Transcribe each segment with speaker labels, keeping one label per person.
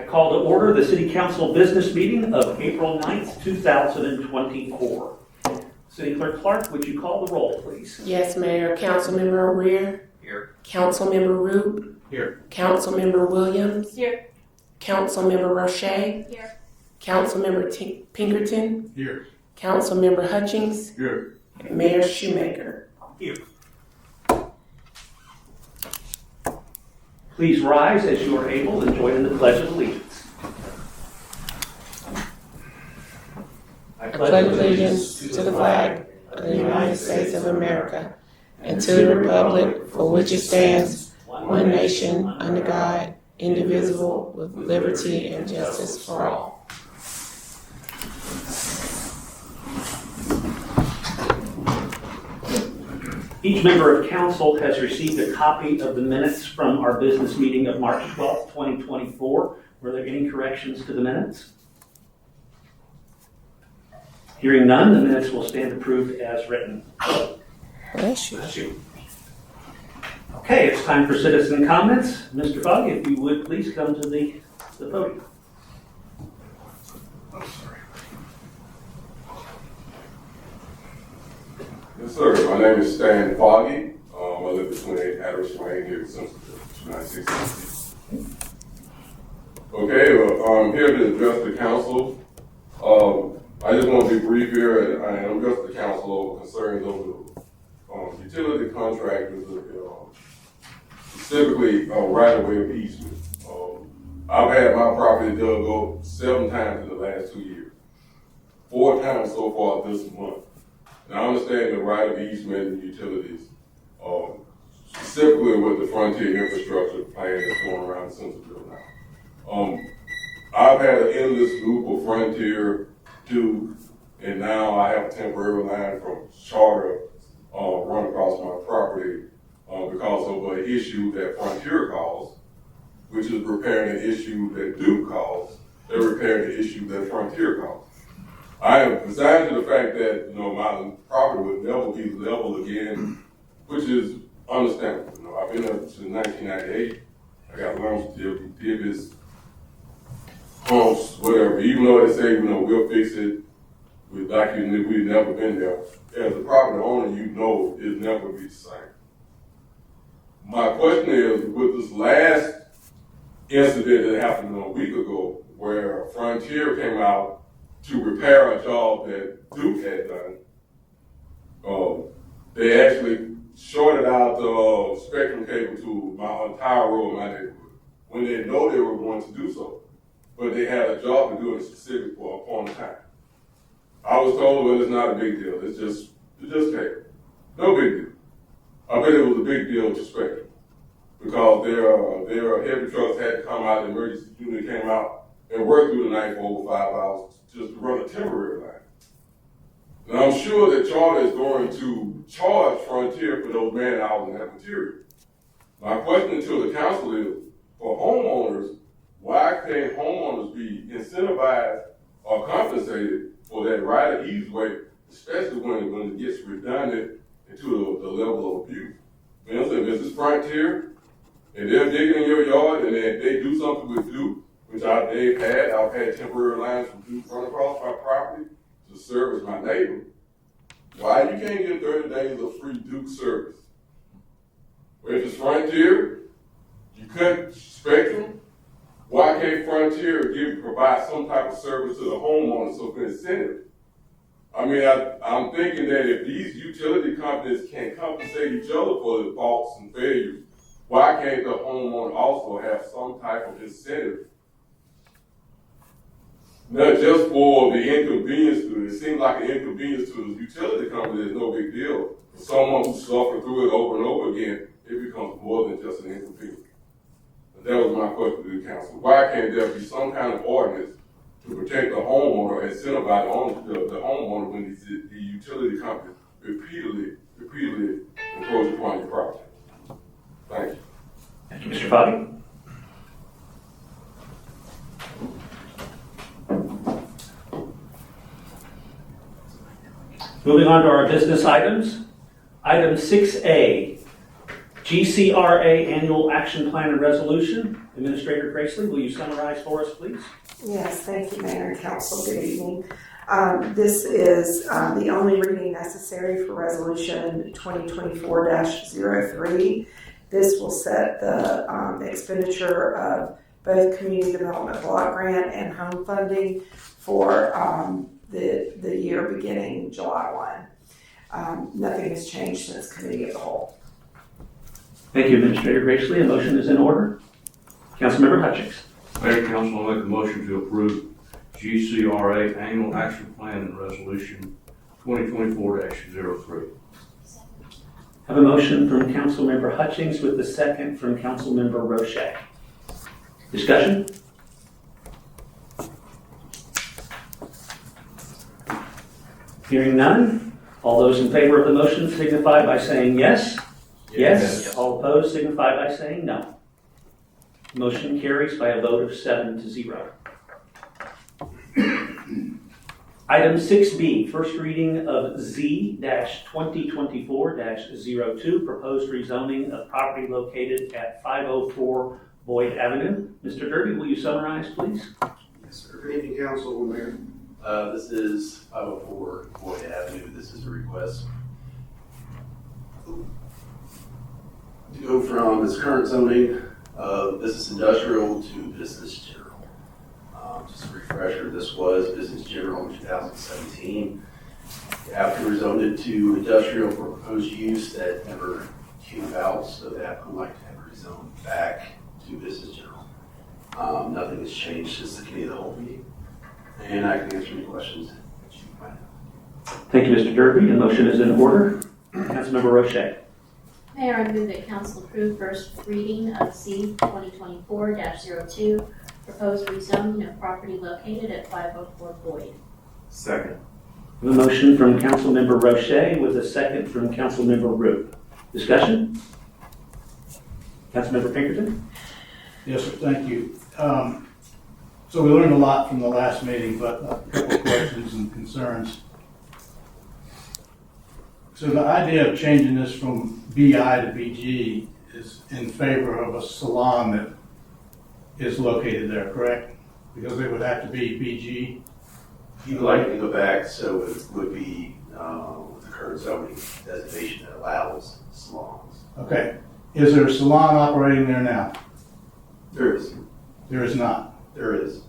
Speaker 1: I call to order the City Council business meeting of April 9th, 2024. City Clerk Clark, would you call the roll, please?
Speaker 2: Yes, Mayor. Councilmember Weir.
Speaker 1: Here.
Speaker 2: Councilmember Roop.
Speaker 1: Here.
Speaker 2: Councilmember Williams.
Speaker 3: Here.
Speaker 2: Councilmember Roche.
Speaker 3: Here.
Speaker 2: Councilmember Pinkerton.
Speaker 1: Here.
Speaker 2: Councilmember Hutchings.
Speaker 1: Here.
Speaker 2: And Mayor Shewmaker.
Speaker 1: Here. Please rise as you are able and join in the Pledge of Allegiance.
Speaker 2: I pledge allegiance to the flag of the United States of America and to the republic for which it stands, one nation, under God, indivisible, with liberty and justice for all.
Speaker 1: Each member of council has received a copy of the minutes from our business meeting of March 12th, 2024. Were there any corrections to the minutes? Hearing none, the minutes will stand approved as written.
Speaker 2: Bless you.
Speaker 1: Okay, it's time for citizen comments. Mr. Foggie, if you would please come to the podium.
Speaker 4: Yes, sir. My name is Stan Foggie. I live between Adjourn here in Simpsonville, 296. Okay, well, I'm here to address the council. I just want to be brief here, and I'm addressing the council concerning those utility contractors, specifically right-of-way of easement. I've had my property dug up 7 times in the last 2 years, 4 times so far this month. And I understand the right of easement and utilities, specifically with the frontier infrastructure plan that's going around Simpsonville now. I've had an endless loop of frontier, Duke, and now I have a temporary line from Charter run across my property because of an issue that Frontier caused, which is repairing an issue that Duke caused. They're repairing the issue that Frontier caused. I am resigned to the fact that my property would never be level again, which is understandable. I've been there since 1998. I got loans to divvies, humps, whatever. Even though they say we'll fix it, we've never been there. As a property owner, it'll never be the same. My question is, with this last incident that happened a week ago, where Frontier came out to repair a job that Duke had done, they actually shorted out the spectrum cable to my entire road in my neighborhood when they know they were going to do so. But they had a job to do in specific for a point of time. I was told, well, it's not a big deal. It's just cable. No big deal. I bet it was a big deal to Spectrum because their heavy trucks had to come out, the emergency unit came out and worked through the night for over 5 hours just to run a temporary line. And I'm sure that Charter is going to charge Frontier for those man hours and that material. My question to the council is, for homeowners, why can't homeowners be incentivized or compensated for that right of easement, especially when it gets redundant into the level of abuse? You know what I'm saying? This is Frontier, and they're digging in your yard, and then they do something with Duke, which I've had temporary lines from Duke run across my property to service my neighbor. Why you can't get 30 days of free Duke service? Well, if it's Frontier, you cut Spectrum. Why can't Frontier provide some type of service to the homeowner so for incentive? I mean, I'm thinking that if these utility companies can compensate each other for the faults and failures, why can't the homeowner also have some type of incentive? Not just for the inconvenience to it. It seems like an inconvenience to the utility company is no big deal. For someone who suffered through it over and over again, it becomes more than just an inconvenience. That was my question to the council. Why can't there be some kind of ordinance to protect the homeowner and incentivize the homeowner when the utility company repeatedly encroach upon your property? Thank you.
Speaker 1: Thank you, Mr. Foggie. Moving on to our business items. Item 6A, GCRA Annual Action Plan and Resolution. Administrator Gracely, will you summarize for us, please?
Speaker 2: Yes, thank you, Mayor and Council. Good evening. This is the only reading necessary for Resolution 2024-03. This will set the expenditure of both Community Development Block Grant and home funding for the year beginning July 1. Nothing has changed since Committee of the Whole.
Speaker 1: Thank you, Administrator Gracely. A motion is in order. Councilmember Hutchings.
Speaker 3: Mayor and Council, I make a motion to approve GCRA Annual Action Plan and Resolution 2024-03.
Speaker 1: Have a motion from Councilmember Hutchings with the second from Councilmember Roche. Discussion? Hearing none. All those in favor of the motion signify by saying yes. Yes. All opposed signify by saying no. Motion carries by a vote of 7-0. Item 6B, first reading of Z-2024-02, proposed rezoning of property located at 504 Boyd Avenue. Mr. Derby, will you summarize, please?
Speaker 5: Yes, sir. Good evening, Council, Mayor. This is 504 Boyd Avenue. This is a request to go from its current zoning of business industrial to business general. Just a refresher, this was business general in 2017. After rezoned it to industrial for proposed use that never came about, so that would like to have rezoned back to business general. Nothing has changed since the Committee of the Whole meeting, and I can answer any questions that you might have.
Speaker 1: Thank you, Mr. Derby. The motion is in order. Councilmember Roche.
Speaker 6: Mayor, I move that council approve first reading of C 2024-02, proposed rezoning of property located at 504 Boyd.
Speaker 5: Second.
Speaker 1: A motion from Councilmember Roche with a second from Councilmember Root. Discussion? Councilmember Pinkerton?
Speaker 7: Yes, sir, thank you. So we learned a lot from the last meeting, but a couple of questions and concerns. So the idea of changing this from BI to BG is in favor of a salon that is located there, correct? Because it would have to be BG.
Speaker 5: You'd like to go back, so it would be with the current zoning designation that allows salons.
Speaker 7: Okay. Is there a salon operating there now?
Speaker 5: There is.
Speaker 7: There is not.
Speaker 5: There is.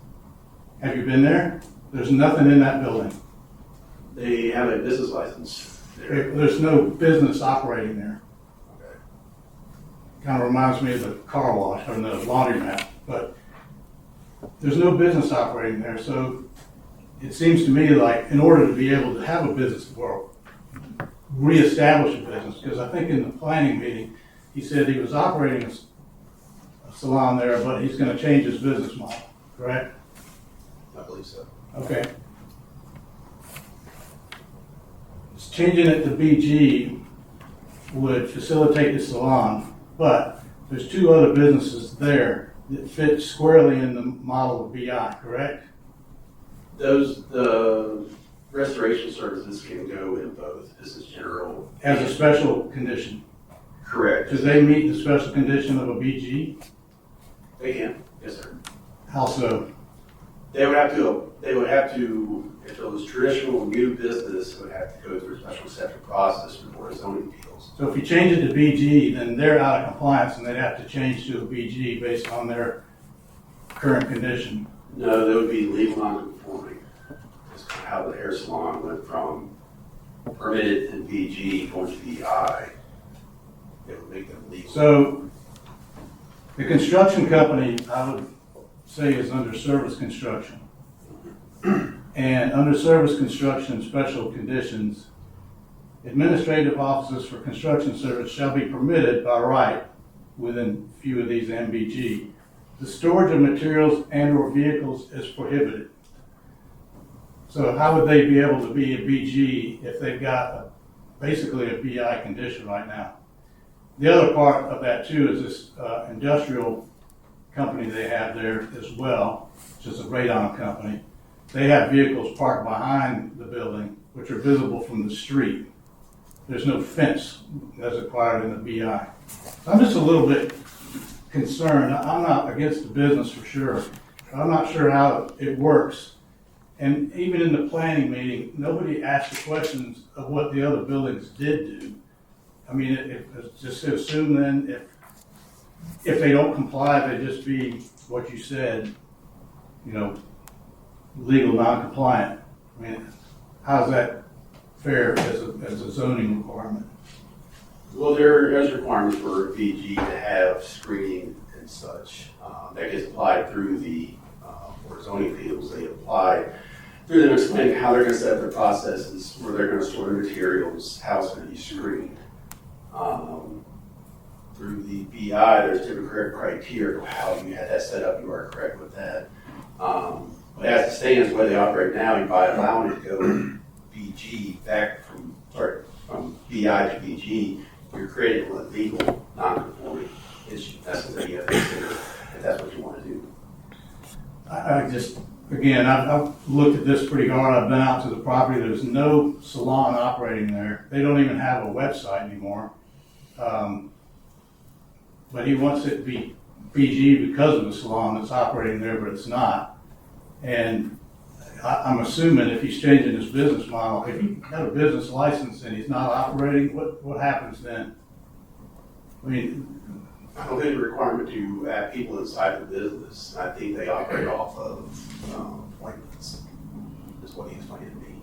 Speaker 7: Have you been there? There's nothing in that building.
Speaker 5: They have a business license there.
Speaker 7: There's no business operating there.
Speaker 5: Okay.
Speaker 7: Kind of reminds me of the car wash or the laundromat, but there's no business operating there. So it seems to me like in order to be able to have a business or reestablish a business, because I think in the planning meeting, he said he was operating a salon there, but he's going to change his business model, correct?
Speaker 5: I believe so.
Speaker 7: Okay. Changing it to BG would facilitate the salon, but there's two other businesses there that fit squarely in the model of BI, correct?
Speaker 5: The restoration services can go in both business general.
Speaker 7: As a special condition.
Speaker 5: Correct.
Speaker 7: Do they meet the special condition of a BG?
Speaker 5: They can. Yes, sir.
Speaker 7: How so?
Speaker 5: They would have to, if it was traditional new business, it would have to go through a special exception process before zoning appeals.
Speaker 7: So if you change it to BG, then they're out of compliance and they'd have to change to a BG based on their current condition.
Speaker 5: No, that would be legal non-conforming. That's kind of how the hair salon went from permitted to BG going to BI. It would make them legal.
Speaker 7: So the construction company, I would say, is under service construction. And under service construction special conditions, administrative offices for construction service shall be permitted by right within a few of these MBG. The storage of materials and or vehicles is prohibited. So how would they be able to be a BG if they've got basically a BI condition right now? The other part of that too is this industrial company they have there as well, which is a radon company. They have vehicles parked behind the building, which are visible from the street. there's no fence as required in the BI. I'm just a little bit concerned. I'm not against the business for sure, but I'm not sure how it works. And even in the planning meeting, nobody asked the questions of what the other buildings did do. I mean, it's just to assume then if they don't comply, they just be what you said, legal non-compliant. I mean, how's that fair as a zoning requirement?
Speaker 5: Well, there is requirements for VG to have screening and such. That gets applied through the, for zoning fields, they apply through them explaining how they're gonna set up their processes, where they're gonna store the materials, how it's gonna be screened. Through the BI, there's different criteria, how you had that set up, you are correct with that. But as it stands, the way they operate now, by allowing it to go BG back from BI to BG, you're creating a legal non-conforming issue. That's what you have to consider if that's what you want to do.
Speaker 7: I just, again, I've looked at this pretty hard. I've been out to the property. There's no salon operating there. They don't even have a website anymore. But he wants it to be BG because of the salon that's operating there, but it's not. And I'm assuming if he's changing his business model, if he got a business license and he's not operating, what happens then? I mean,
Speaker 5: I don't think the requirement to have people inside the business. I think they operate off of appointments, is what he explained to me.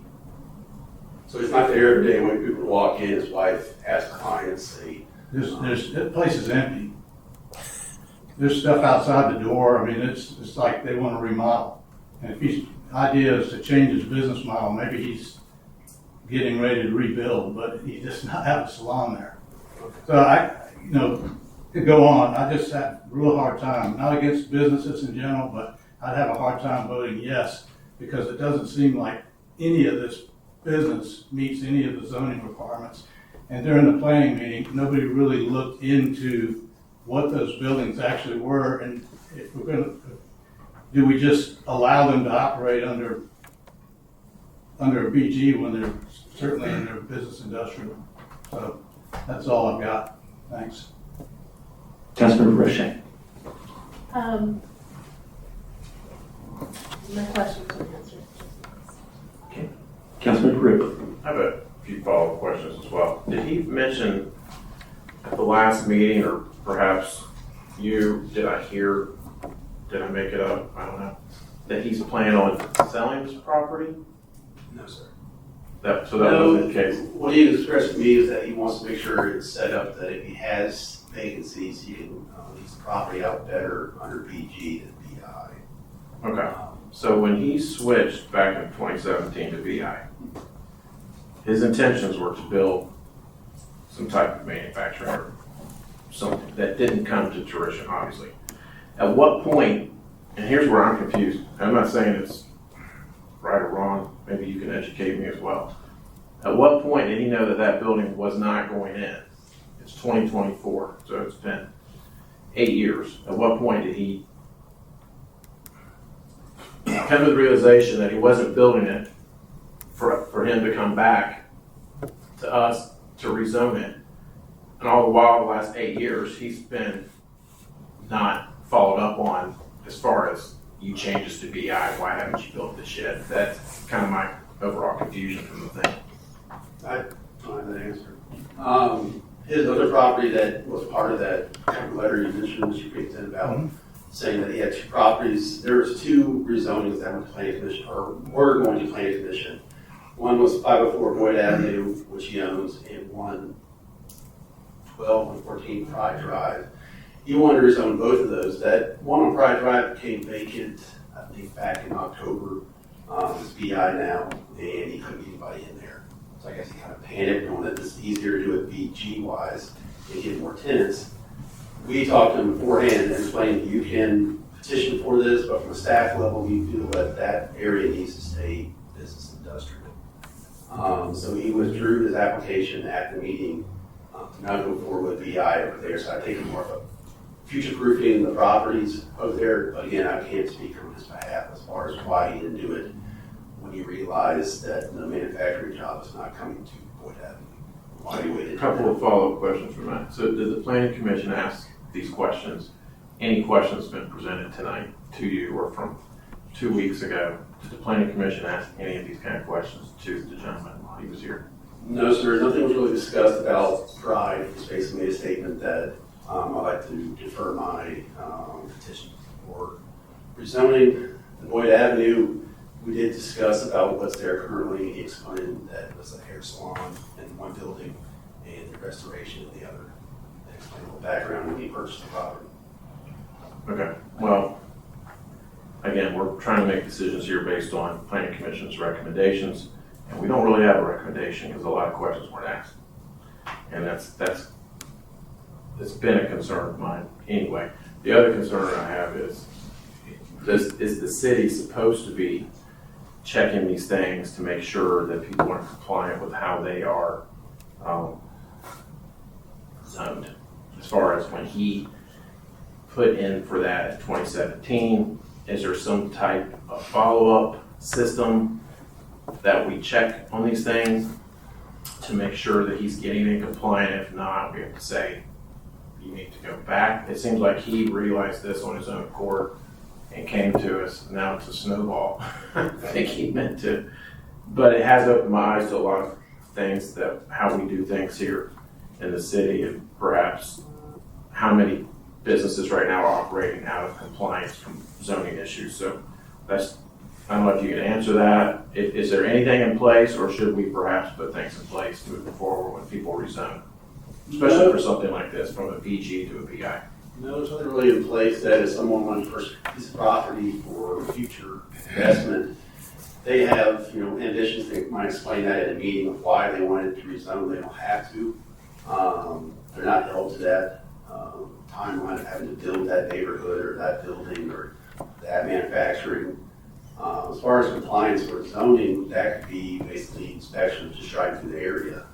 Speaker 5: So it's not there every day when people walk in, his wife asks clients,
Speaker 7: that place is empty. There's stuff outside the door. I mean, it's like they want to remodel. And if his idea is to change his business model, maybe he's getting ready to rebuild, but he does not have a salon there. So to go on, I just have a real hard time, not against businesses in general, but I'd have a hard time voting yes, because it doesn't seem like any of this business meets any of the zoning requirements. And during the planning meeting, nobody really looked into what those buildings actually were, and if we're going to, do we just allow them to operate under a BG when they're certainly in their business industrial? So that's all I've got. Thanks.
Speaker 1: Councilman Brochet.
Speaker 6: My questions were answered.
Speaker 1: Okay. Councilman Peru.
Speaker 8: I have a few follow-up questions as well. Did he mention at the last meeting, or perhaps did I make it up? I don't know. That he's planning on selling this property?
Speaker 5: no, sir.
Speaker 8: So that wasn't the case?
Speaker 5: What he expressed to me is that he wants to make sure it's set up that if he has vacancies, he can lease the property out better under BG than BI.
Speaker 8: Okay. So when he switched back in 2017 to BI, his intentions were to build some type of manufacturing or something that didn't come to fruition, obviously. At what point, and here's where I'm confused, I'm not saying it's right or wrong, maybe you can educate me as well. At what point did he know that that building was not going in? It's 2024, so it's been 8 years. At what point did he come to the realization that he wasn't building it for him to come back to us to rezone it? And all the while, the last 8 years, he's been not followed up on as far as you changes to BI. Why haven't you built this yet? That's kind of my overall confusion from the thing.
Speaker 5: I don't have that answer. His other property that was part of that cover letter you mentioned, Mr. Payton, about saying that he had two properties. There was two rezonings that went to planning commission, or were going to planning commission. One was 504 Boyd Avenue, which he owns, and 112 and 14 Pride Drive. He wanted to rezone both of those. That one on Pride Drive became vacant, I think, back in October. It's BI now, and he couldn't get anybody in there. So I guess he kind of panicked, knowing that it's easier to do it BG-wise and get more tenants. We talked to him beforehand and explained you can petition for this, but from a staff level, we feel that that area needs to stay business industrial. So he withdrew his application at the meeting to not go forward with BI over there. So I think more of a future-proofing the properties over there. But again, I can't speak on his behalf as far as why he didn't do it when he realized that the manufacturing job is not coming to Boyd Avenue. why we waited.
Speaker 8: A couple of follow-up questions from that. So did the planning commission ask these questions? Any questions been presented tonight to you or from 2 weeks ago? Did the planning commission ask any of these kind of questions to the gentleman while he was here?
Speaker 5: No, sir, nothing was really discussed about pride. Just basically made a statement that I'd like to defer my petition for rezoning. The Boyd Avenue, we did discuss about what's there currently. He explained that it was a hair salon in one building and the restoration in the other. They explained the background when he purchased the property.
Speaker 8: Okay, well, again, we're trying to make decisions here based on planning commission's recommendations, and we don't really have a recommendation because a lot of questions weren't asked. And it's been a concern of mine anyway. The other concern I have is the city supposed to be checking these things to make sure that people are compliant with how they are zoned? As far as when he put in for that in 2017, is there some type of follow-up system that we check on these things to make sure that he's getting in compliant? If not, we have to say, you need to go back. It seems like he realized this on his own accord and came to us. Now it's a snowball. I think he meant to, but it has opened my eyes to a lot of things, that how we do things here in the city, and perhaps how many businesses right now are operating out of compliance from zoning issues. So that's, I don't know if you can answer that. Is there anything in place, or should we perhaps put things in place moving forward when people rezone? Especially for something like this, from a PG to a PI.
Speaker 5: No, there's nothing really in place that if someone wants to purchase a piece of property for future investment, they have, ambitions. They might explain that in a meeting of why they wanted to rezone. They don't have to. They're not held to that timeline of having to build that neighborhood or that building or that manufacturing. As far as compliance for zoning, that could be basically inspections, just driving through the area.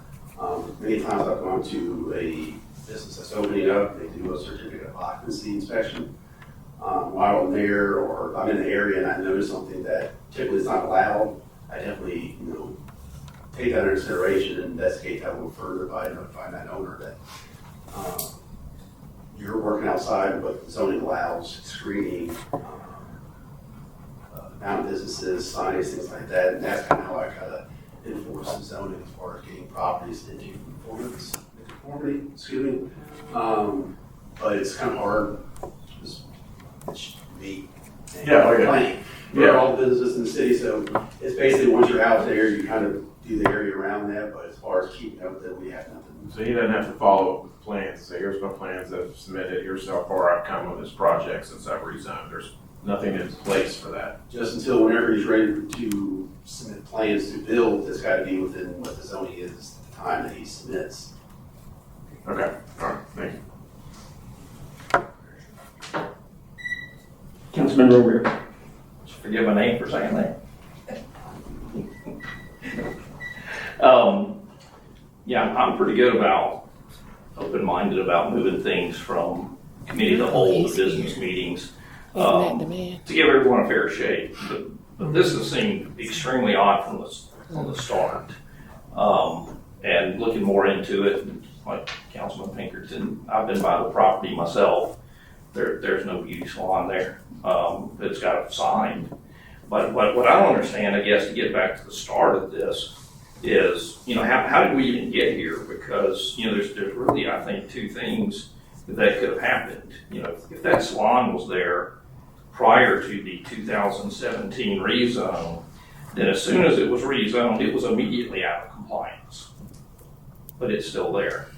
Speaker 5: Many times I've gone to a business that's opening up, they do a certificate of occupancy inspection. While I'm there, or I'm in the area and I notice something that typically is not allowed, I definitely, take that into consideration and investigate that a little further by notifying that owner that you're working outside what zoning allows, screening, amount of businesses, signs, things like that, and that's kind of how I kind of enforce the zoning as far as getting properties into conformity, excuse me. But it's kind of hard, it's me. Playing. For all the businesses in the city, so it's basically once you're out there, you kind of do the area around that, but as far as keeping up with it, we have nothing.
Speaker 8: So he doesn't have to follow up with plans, say, here's my plans that I've submitted, here's how far I've come on this project since I've rezoned. There's nothing in place for that.
Speaker 5: Just until whenever he's ready to submit plans to build, it's got to be within what the zoning is at the time that he submits.
Speaker 8: Okay, all right, thank you.
Speaker 1: Councilman Rover.
Speaker 9: Forgive my name for saying that. Yeah, I'm pretty good about, open-minded about moving things from committee to whole to business meetings to give everyone a fair shake. But this has seemed extremely odd from the start. And looking more into it, like Councilman Pinkerton, I've been by the property myself. There's no beauty salon there. It's got a sign. But what I don't understand, I guess, to get back to the start of this, is, how did we even get here? Because, there's really, I think, two things that could have happened. If that salon was there prior to the 2017 rezone, then as soon as it was rezoned, it was immediately out of compliance. But it's still there.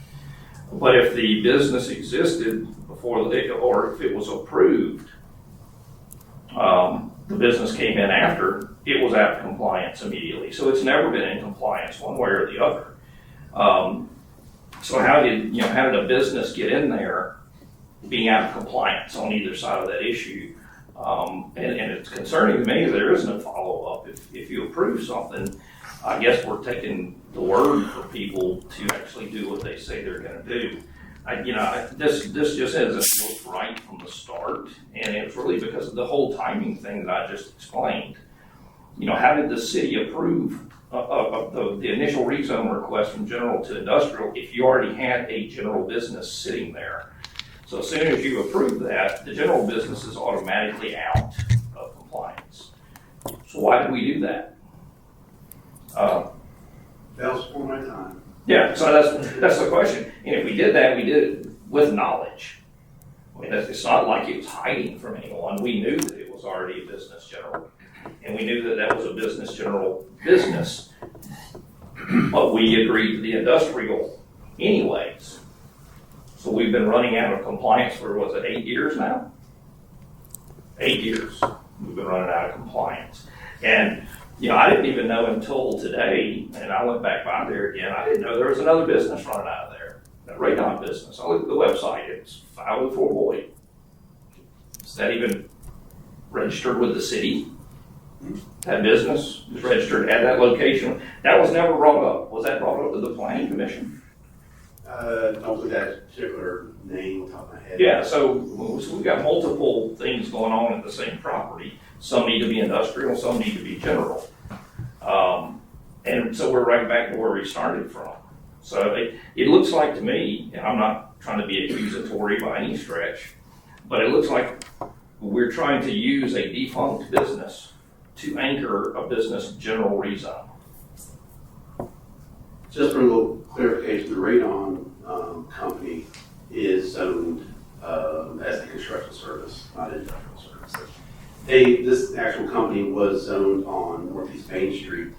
Speaker 9: But if the business existed before or if it was approved, the business came in after, it was out of compliance immediately. So it's never been in compliance one way or the other. So how did a business get in there being out of compliance on either side of that issue? And it's concerning to me that there is no follow-up. If you approve something, I guess we're taking the word for people to actually do what they say they're going to do. This just isn't looked right from the start, and it's really because of the whole timing thing that I just explained. how did the city approve the initial rezone request from general to industrial if you already had a general business sitting there? So as soon as you approve that, the general business is automatically out of compliance. So why did we do that?
Speaker 5: That was before my time.
Speaker 9: Yeah, so that's the question. And if we did that, we did it with knowledge. I mean, it's not like it was hiding from anyone. We knew that it was already a business general. And we knew that that was a business general business. But we agreed to the industrial anyways. So we've been running out of compliance for, 8 years now? 8 years we've been running out of compliance. And, I didn't even know until today, and I went back by there again, I didn't know there was another business running out of there, a radon business. I looked at the website, it's 504 Boyd. Is that even registered with the city? That business is registered at that location. That was never brought up. Was that brought up to the planning commission?
Speaker 5: Don't put that particular name on top of my head.
Speaker 9: Yeah, so we've got multiple things going on at the same property. Some need to be industrial, some need to be general. And so we're right back to where we started from. So it looks like to me, and I'm not trying to be accusatory by any stretch, but it looks like we're trying to use a defunct business to anchor a business general rezone.
Speaker 5: Just for a little clarification, the radon company is zoned as a construction service, not industrial service. This actual company was zoned on Northeast Main Street,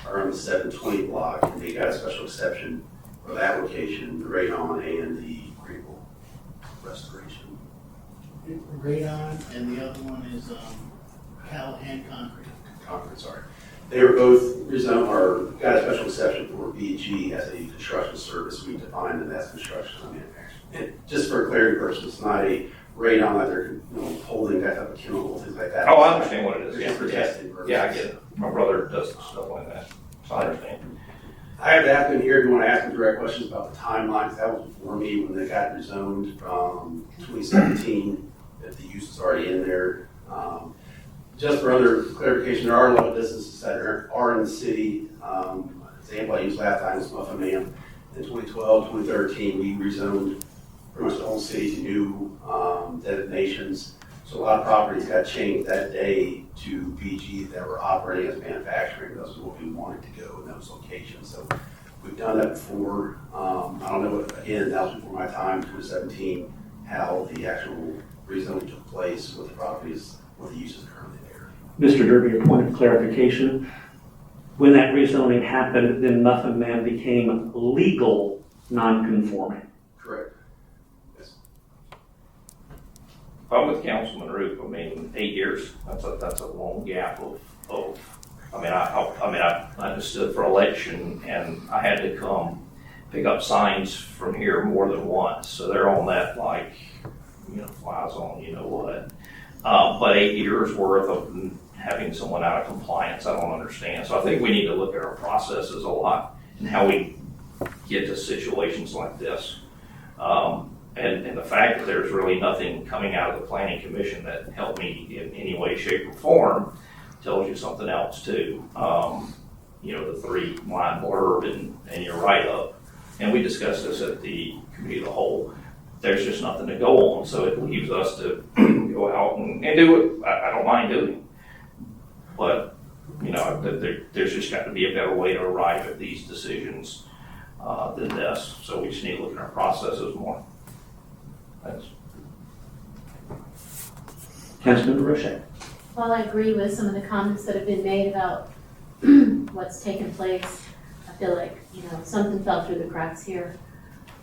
Speaker 5: around the 720 block, and they got a special exception for that location, the radon and the Greenville restoration.
Speaker 10: Radon, and the other one is Callahan Concrete.
Speaker 5: Concrete, sorry. They were both rezoned or got a special exception for BG as a construction service. We defined them as construction and manufacturing. And just for clarity purposes, it's not a radon that they're holding that type of chemical, things like that.
Speaker 9: Oh, I understand what it is.
Speaker 5: Just for testing purposes.
Speaker 9: Yeah, I get it. My brother does stuff like that, so I understand.
Speaker 5: I have the applicant here if you want to ask him direct questions about the timelines. That was before me when they got rezoned from 2017, if the use is already in there. Just for other clarification, there are a lot of businesses that are in the city. Example I used last time was Muffin Man. In 2012, 2013, we rezoned pretty much the whole city to new designations. So a lot of properties got changed that day to BG that were operating as manufacturing. Those are what we wanted to go in those locations. So we've done that before. I don't know, again, that was before my time, 2017, how the actual rezoning took place with the properties, with the uses currently there.
Speaker 1: Mr. Derby, a point of clarification. When that rezoning happened, then Muffin Man became legal non-conforming.
Speaker 5: Correct. Yes.
Speaker 9: I'm with Councilman Roop. 8 years, that's a long gap of I just stood for election and I had to come pick up signs from here more than once. So they're on that flies on what. But 8 years worth of having someone out of compliance, I don't understand. So I think we need to look at our processes a lot and how we get to situations like this. And the fact that there's really nothing coming out of the planning commission that helped me in any way, shape, or form tells you something else too. The 3-line blurb and your write-up. And we discussed this at the committee of the whole. There's just nothing to go on, so it leaves us to go out and do it. I don't mind doing it. But, there's just got to be a better way to arrive at these decisions than this. So we just need to look at our processes more. Thanks.
Speaker 1: Councilman Roche.
Speaker 6: While I agree with some of the comments that have been made about what's taken place, I feel like, something fell through the cracks here.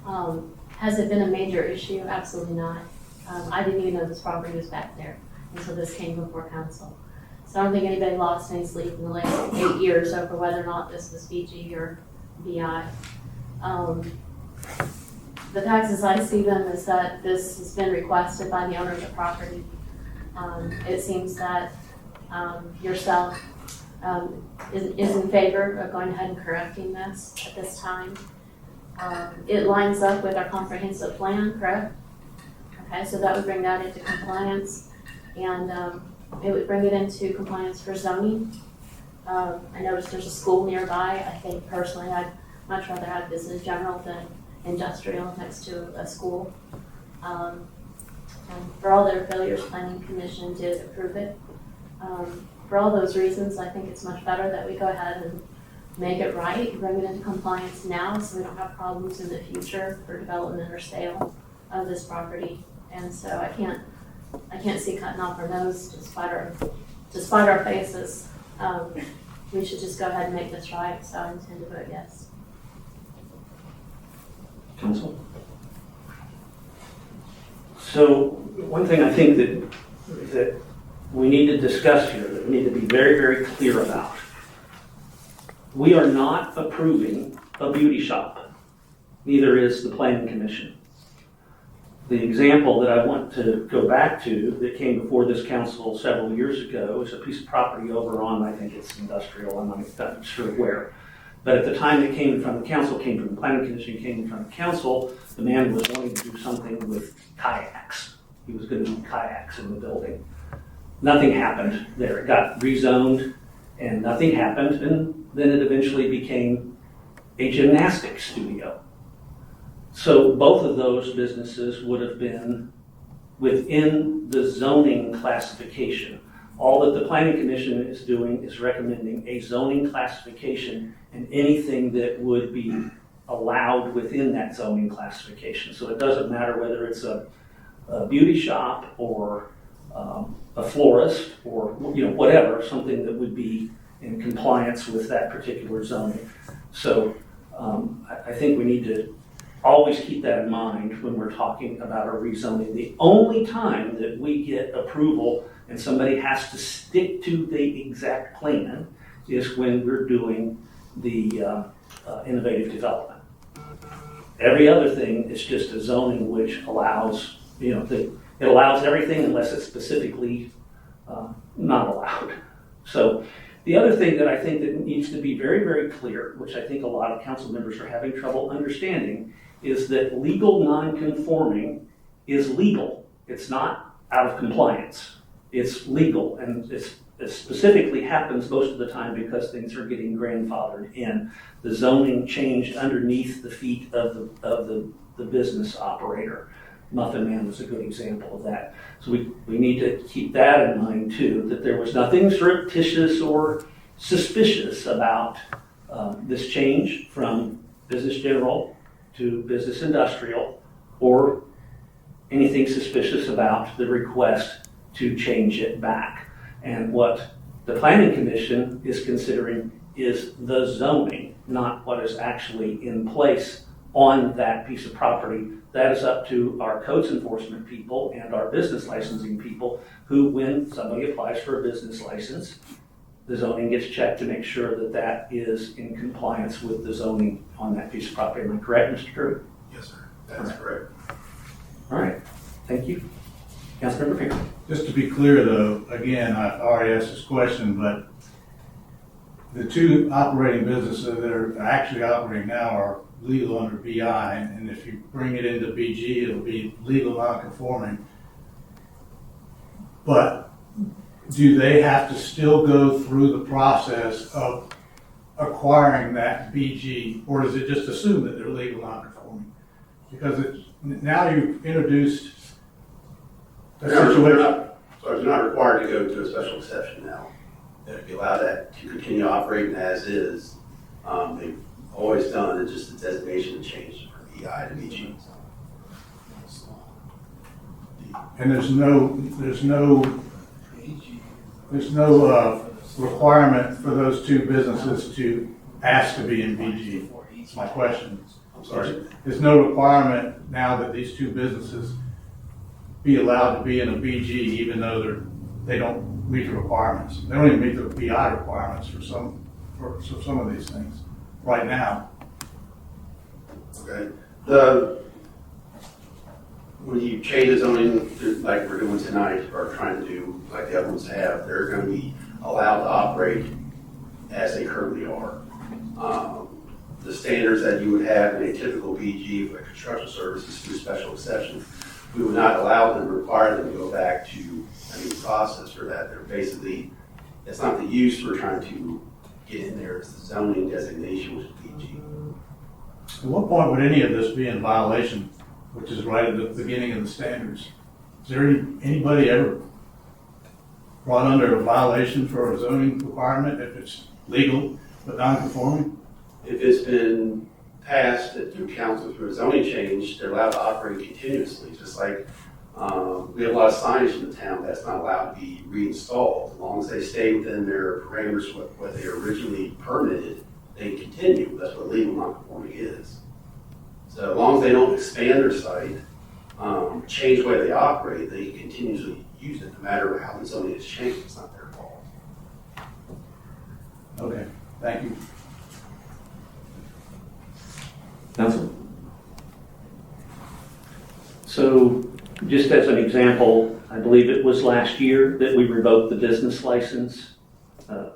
Speaker 6: Has it been a major issue? Absolutely not. I didn't even know this property was back there until this came before council. So I don't think anybody lost any sleep in the last 8 years over whether or not this was BG or BI. The facts as I see them is that this has been requested by the owner of the property. It seems that yourself is in favor of going ahead and correcting this at this time. It lines up with our comprehensive plan, correct? Okay, so that would bring that into compliance. And it would bring it into compliance for zoning. I noticed there's a school nearby. I think personally, I'd much rather have business general than industrial next to a school. And for all their failures, Planning Commission did approve it. For all those reasons, I think it's much better that we go ahead and make it right, bring it into compliance now so we don't have problems in the future for development or sale of this property. And so I can't see cutting off our nose to spite our faces. We should just go ahead and make this right, so I intend to vote yes.
Speaker 1: Council? So one thing I think that we need to discuss here, that we need to be very, very clear about. We are not approving a beauty shop. Neither is the Planning Commission. The example that I want to go back to that came before this council several years ago is a piece of property over on, I think it's industrial, I'm not sure where. But at the time it came from the council, came from the Planning Commission, came from the council, the man was wanting to do something with kayaks. He was going to do kayaks in the building. Nothing happened there. It got rezoned and nothing happened, and then it eventually became a gymnastics studio. So both of those businesses would have been within the zoning classification. All that the Planning Commission is doing is recommending a zoning classification and anything that would be allowed within that zoning classification. So it doesn't matter whether it's a beauty shop or a florist or whatever, something that would be in compliance with that particular zoning. So I think we need to always keep that in mind when we're talking about a rezoning. The only time that we get approval and somebody has to stick to the exact plan is when we're doing the innovative development. Every other thing is just a zoning which allows, it allows everything unless it's specifically not allowed. So the other thing that I think that needs to be very, very clear, which I think a lot of council members are having trouble understanding, is that legal non-conforming is legal. It's not out of compliance. It's legal, and it specifically happens most of the time because things are getting grandfathered in. The zoning changed underneath the feet of the business operator. Muffin Man was a good example of that. So we need to keep that in mind too, that there was nothing surreptitious or suspicious about this change from business general to business industrial, or anything suspicious about the request to change it back. And what the Planning Commission is considering is the zoning, not what is actually in place on that piece of property. That is up to our codes enforcement people and our business licensing people who, when somebody applies for a business license, the zoning gets checked to make sure that that is in compliance with the zoning on that piece of property. Am I correct, Mr. Drew?
Speaker 5: Yes, sir. That's correct.
Speaker 1: All right, thank you. Councilmember Pinker.
Speaker 7: Just to be clear though, again, I've already asked this question, but the two operating businesses that are actually operating now are legal under BI, and if you bring it into BG, it'll be legal non-conforming. But do they have to still go through the process of acquiring that BG, or is it just assumed that they're legal non-conforming? Because now you've introduced a situation.
Speaker 5: They're not required to go to a special exception now. They'd be allowed that to continue operating as is. They've always done it, just the designation changed from EI to BG.
Speaker 7: And there's no requirement for those two businesses to ask to be in BG. That's my question.
Speaker 5: I'm sorry.
Speaker 7: There's no requirement now that these two businesses be allowed to be in a BG, even though they don't meet the requirements. They don't even meet the BI requirements for some of these things right now.
Speaker 5: Okay. When you change the zoning, like we're doing tonight, or trying to do, like the other ones have, they're going to be allowed to operate as they currently are. The standards that you would have in a typical BG for construction services through special exception we would not allow them, require them to go back to a new process for that. They're basically, it's not the use we're trying to get in there, it's the zoning designation, which is PG.
Speaker 7: At what point would any of this be in violation, which is right at the beginning of the standards? Is there anybody ever brought under a violation for a zoning requirement if it's legal but non-conforming?
Speaker 5: If it's been passed through council through a zoning change, they're allowed to operate continuously, just like we have a lot of signage in the town that's not allowed to be reinstalled. As long as they stay within their parameters, what they originally permitted, they continue. That's what legal non-conforming is. So as long as they don't expand their site, change the way they operate, they continuously use it, no matter how the zoning has changed. It's not their fault.
Speaker 7: Okay, thank you.
Speaker 1: Council? So, just as an example, I believe it was last year that we revoked the business license of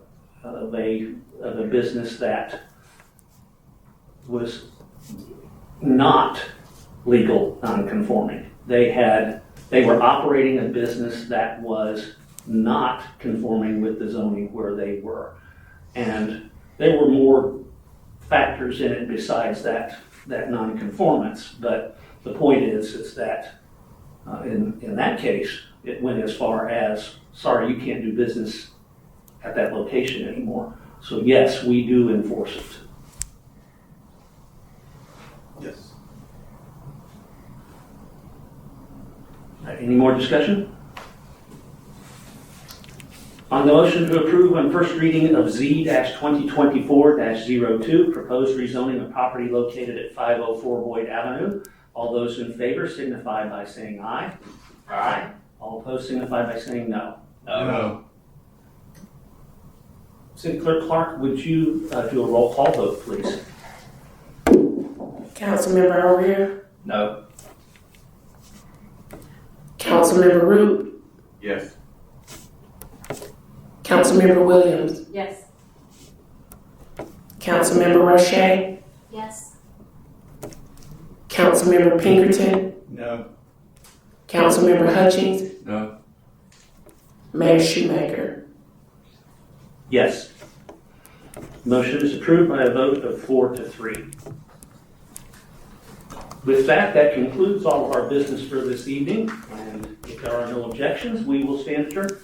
Speaker 1: a business that was not legal non-conforming. They were operating a business that was not conforming with the zoning where they were. And there were more factors in it besides that non-conformance. But the point is that in that case, it went as far as, sorry, you can't do business at that location anymore. So yes, we do enforce it.
Speaker 5: Yes.
Speaker 1: Any more discussion? On the motion to approve on first reading of Z-2024-02, proposed rezoning of property located at 504 Boyd Avenue, all those in favor signify by saying aye.
Speaker 9: Aye.
Speaker 1: All opposed signify by saying no.
Speaker 7: No.
Speaker 1: City Clerk Clark, would you do a roll call vote, please?
Speaker 2: Councilmember O'Rear,
Speaker 9: No.
Speaker 2: Councilmember Root,
Speaker 8: Yes.
Speaker 2: Councilmember Williams,
Speaker 6: Yes.
Speaker 2: Councilmember Roche,
Speaker 6: Yes.
Speaker 2: Councilmember Pinkerton,
Speaker 7: No.
Speaker 2: Councilmember Hutchings,
Speaker 3: No.
Speaker 2: Mayor Shewmaker.
Speaker 1: Yes. Motion is approved by a vote of 4-3. With that concludes all of our business for this evening, and if there are no objections, we will stand adjourned.